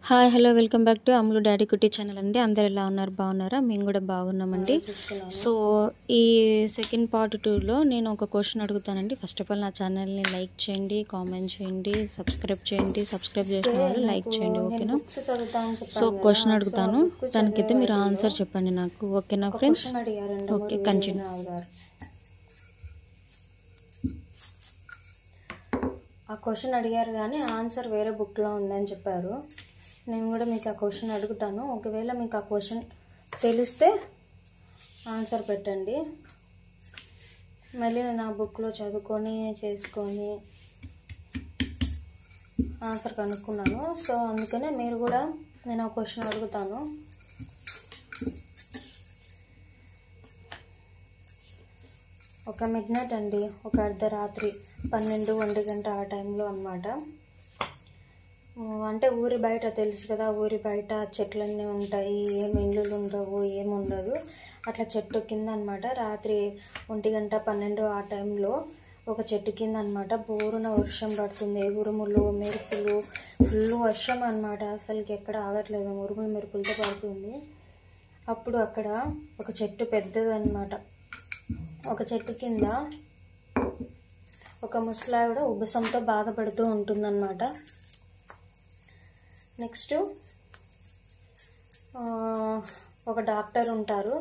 Hi hello welcome back to Ammulu daddy కుట్టి channel అండి. అందరు ఎలా ఉన్నారు, బాగున్నారా? మేము కూడా బాగున్నామండి. సో ఈ సెకండ్ పార్ట్ 2లో నేను ఒక క్వశ్చన్ అడుగుతానండి. ఫస్ట్ ఆఫ్ ఆల్ నా ఛానల్ని లైక్ చేయండి, కామెంట్ చేయండి, సబ్స్క్రైబ్ చేయండి. సబ్స్క్రైబ్ చేసిన వాళ్ళు లైక్ చేయండి, ఓకేనా? సో క్వశ్చన్ అడుగుతాను, దానికైతే మీరు ఆన్సర్ చెప్పండి నాకు, ఓకేనా ఫ్రెండ్స్? Okay, continue. ఆ క్వశ్చన్ అడిగారు కానీ ఆన్సర్ వేరే బుక్లో ఉందని చెప్పారు. నేను కూడా మీకు ఆ క్వశ్చన్ అడుగుతాను. ఒకవేళ మీకు ఆ క్వశ్చన్ తెలిస్తే ఆన్సర్ పెట్టండి. మళ్ళీ నేను ఆ బుక్లో చదువుకొని చేసుకొని ఆన్సర్ కనుక్కున్నాను. సో అందుకనే మీరు కూడా నేను ఆ క్వశ్చన్ అడుగుతాను. ఒక మిడ్ నైట్ అండి, ఒక అర్ధరాత్రి 12-1 గంట ఆ టైంలో అన్నమాట. అంటే ఊరి బయట తెలుసు కదా, ఊరి బయట చెట్లన్నీ ఉంటాయి, ఏం ఇండ్లు ఉండవు, ఏముండదు. అట్లా చెట్టు కింద అనమాట రాత్రి 1 గంట 12 ఆ టైంలో ఒక చెట్టు కింద అనమాట బోరున వర్షం పడుతుంది. ఉరుములు మెరుపులు, ఫుల్ వర్షం అనమాట, అసలుకి ఎక్కడ ఆగట్లేదు, ఉరుములు మెరుపులతో పడుతుంది. అప్పుడు అక్కడ ఒక చెట్టు పెద్దదన్నమాట. ఒక చెట్టు కింద ఒక ముసలావిడ ఉబ్బసంతో బాధపడుతూ ఉంటుందన్నమాట. నెక్స్ట్ ఒక డాక్టర్ ఉంటారు.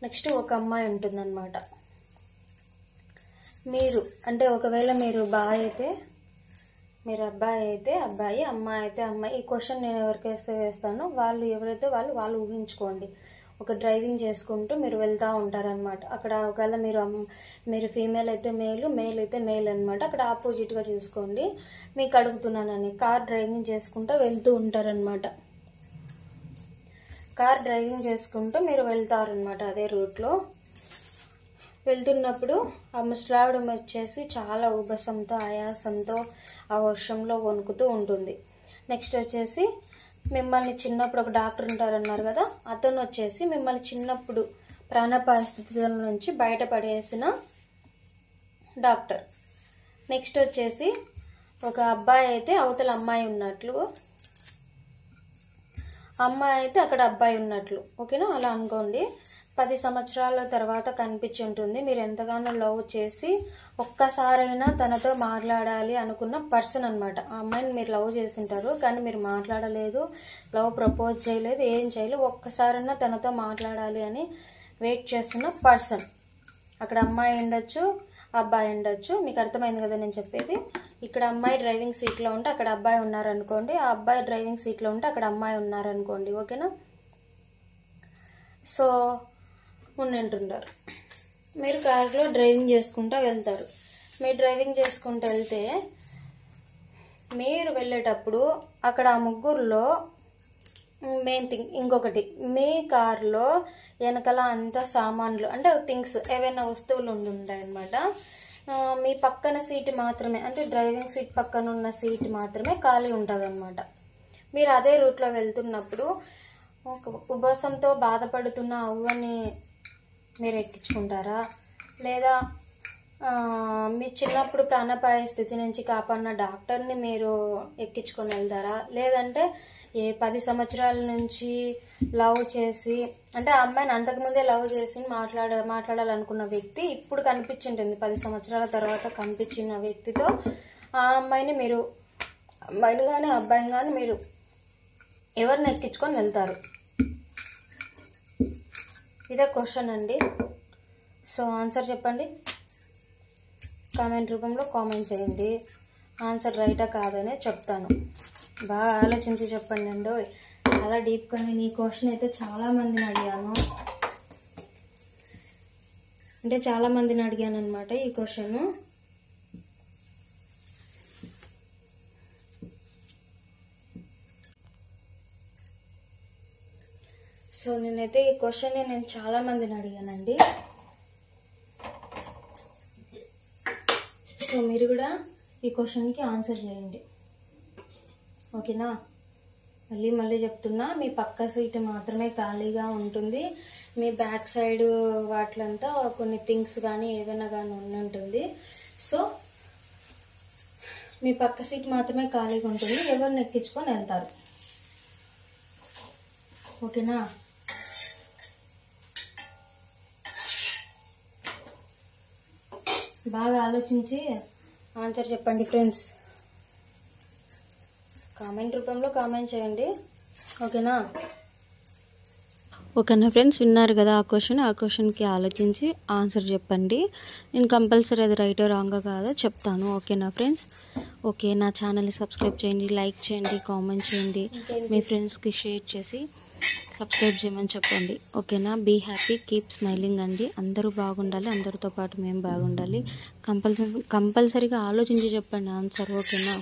నెక్స్ట్ ఒక అమ్మాయి ఉంటుందన్నమాట. మీరు అంటే ఒకవేళ మీరు బాయ్ అయితే మీరు అబ్బాయి అయితే అబ్బాయి, అమ్మాయి అయితే అమ్మాయి. ఈ క్వశ్చన్ నేను ఎవరికైతే వేస్తానో వాళ్ళు ఎవరైతే వాళ్ళు ఊహించుకోండి. ఒక డ్రైవింగ్ చేసుకుంటూ మీరు వెళ్తూ ఉంటారనమాట. అక్కడ ఒకవేళ మీరు ఫీమేల్ అయితే మేలు, మేల్ అయితే మేల్ అనమాట. అక్కడ ఆపోజిట్గా చూసుకోండి. మీకు అడుగుతున్నానని కార్ డ్రైవింగ్ చేసుకుంటూ వెళ్తూ ఉంటారనమాట. కార్ డ్రైవింగ్ చేసుకుంటూ మీరు వెళ్తారనమాట. అదే రూట్లో వెళ్తున్నప్పుడు ఆ ముసలావిడ వచ్చేసి చాలా ఉబ్బసంతో ఆయాసంతో ఆ వర్షంలో వణుకుతూ ఉంటుంది. నెక్స్ట్ వచ్చేసి మిమ్మల్ని చిన్నప్పుడు ఒక డాక్టర్ ఉంటారన్నారు కదా, అతను వచ్చేసి మిమ్మల్ని చిన్నప్పుడు ప్రాణాపాయ స్థితుల నుంచి బయటపడేసిన డాక్టర్. నెక్స్ట్ వచ్చేసి ఒక అబ్బాయి అయితే అవతల అమ్మాయి ఉన్నట్లు, అమ్మాయి అయితే అక్కడ అబ్బాయి ఉన్నట్లు, ఓకేనా? అలా అనుకోండి. 10 సంవత్సరాల తర్వాత కనిపించి ఉంటుంది. మీరు ఎంతగానో లవ్ చేసి ఒక్కసారైనా తనతో మాట్లాడాలి అనుకున్న పర్సన్ అనమాట. ఆ అమ్మాయిని మీరు లవ్ చేసింటారు కానీ మీరు మాట్లాడలేదు, లవ్ ప్రపోజ్ చేయలేదు, ఏం చేయలేదు. ఒక్కసారైనా తనతో మాట్లాడాలి అని వెయిట్ చేస్తున్న పర్సన్. అక్కడ అమ్మాయి ఉండొచ్చు, అబ్బాయి ఉండొచ్చు. మీకు అర్థమైంది కదా నేను చెప్పేది? ఇక్కడ అమ్మాయి డ్రైవింగ్ సీట్లో ఉంటే అక్కడ అబ్బాయి ఉన్నారనుకోండి, ఆ అబ్బాయి డ్రైవింగ్ సీట్లో ఉంటే అక్కడ అమ్మాయి ఉన్నారనుకోండి, ఓకేనా? సో ఉంటుంటారు. మీరు కార్లో డ్రైవింగ్ చేసుకుంటూ వెళ్తారు. మీరు డ్రైవింగ్ చేసుకుంటూ వెళ్తే మీరు వెళ్ళేటప్పుడు అక్కడ ఆ ముగ్గురులో మెయిన్ థింగ్ ఇంకొకటి, మీ కార్లో వెనకాల అంతా సామాన్లు అంటే థింగ్స్ ఏవైనా వస్తువులు ఉంటాయి అన్నమాట. మీ పక్కన సీట్ మాత్రమే, అంటే డ్రైవింగ్ సీట్ పక్కన ఉన్న సీట్ మాత్రమే ఖాళీ ఉంటుంది అన్నమాట. మీరు అదే రూట్లో వెళ్తున్నప్పుడు ఉబ్బసంతో బాధపడుతున్న అవ్వని మీరు ఎక్కించుకుంటారా, లేదా మీ చిన్నప్పుడు ప్రాణాపాయ స్థితి నుంచి కాపాడిన డాక్టర్ని మీరు ఎక్కించుకొని వెళ్తారా, లేదంటే 10 సంవత్సరాల నుంచి లవ్ చేసి, అంటే ఆ అమ్మాయిని అంతకుముందే లవ్ చేసి మాట్లాడాలనుకున్న వ్యక్తి ఇప్పుడు కనిపించింటుంది, 10 సంవత్సరాల తర్వాత కనిపించిన వ్యక్తితో ఆ అమ్మాయిని మీరు, అమ్మాయిని కానీ అబ్బాయిని కానీ మీరు ఎవరిని ఎక్కించుకొని వెళ్తారు? ఇదే క్వశ్చన్ అండి. సో ఆన్సర్ చెప్పండి, కామెంట్ రూపంలో కామెంట్ చేయండి. ఆన్సర్ రైటా కాదనే చెప్తాను, బాగా ఆలోచించి చెప్పండి అండి. చాలా డీప్గా నేను ఈ క్వశ్చన్ అయితే చాలామందిని అడిగాను, అంటే చాలామందిని అడిగాను అనమాట ఈ క్వశ్చన్. సో నేనైతే ఈ క్వశ్చన్ని నేను చాలా మందిని అడిగానండి. సో మీరు కూడా ఈ క్వశ్చన్కి ఆన్సర్ చేయండి, ఓకేనా? మళ్ళీ చెప్తున్నా, మీ పక్క సీట్ మాత్రమే ఖాళీగా ఉంటుంది. మీ బ్యాక్ సైడ్ వాటిలంతా కొన్ని థింగ్స్ కానీ ఏదైనా కానీ ఉంటుంది. సో మీ పక్క సీట్ మాత్రమే ఖాళీగా ఉంటుంది, ఎవరిని ఎక్కించుకొని వెళ్తారు? ఓకేనా? బాగా ఆలోచించి ఆన్సర్ చెప్పండి ఫ్రెండ్స్. కామెంట్ రూపంలో కామెంట్ చేయండి, ఓకేనా? ఓకేనా ఫ్రెండ్స్, విన్నారు కదా ఆ క్వశ్చన్కి ఆలోచించి ఆన్సర్ చెప్పండి. నేను కంపల్సరీ అది రైటో రాంగా కాదో చెప్తాను, ఓకేనా ఫ్రెండ్స్? ఓకే, నా ఛానల్ని సబ్స్క్రైబ్ చేయండి, లైక్ చేయండి, కామెంట్ చేయండి, మీ ఫ్రెండ్స్కి షేర్ చేసి సబ్స్క్రైబ్ చేయమని చెప్పండి, ఓకేనా? బీ హ్యాపీ, కీప్ స్మైలింగ్ అండి. అందరూ బాగుండాలి, అందరితో పాటు మేము బాగుండాలి. కంపల్సరీగా ఆలోచించి చెప్పండి ఆన్సర్, ఓకేనా?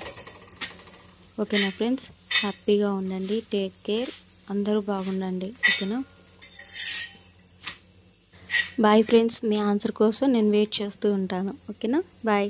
ఓకేనా ఫ్రెండ్స్, హ్యాపీగా ఉండండి, టేక్ కేర్, అందరూ బాగుండండి, ఓకేనా? బాయ్ ఫ్రెండ్స్, మీ ఆన్సర్ కోసం నేను వెయిట్ చేస్తూ ఉంటాను, ఓకేనా? బాయ్.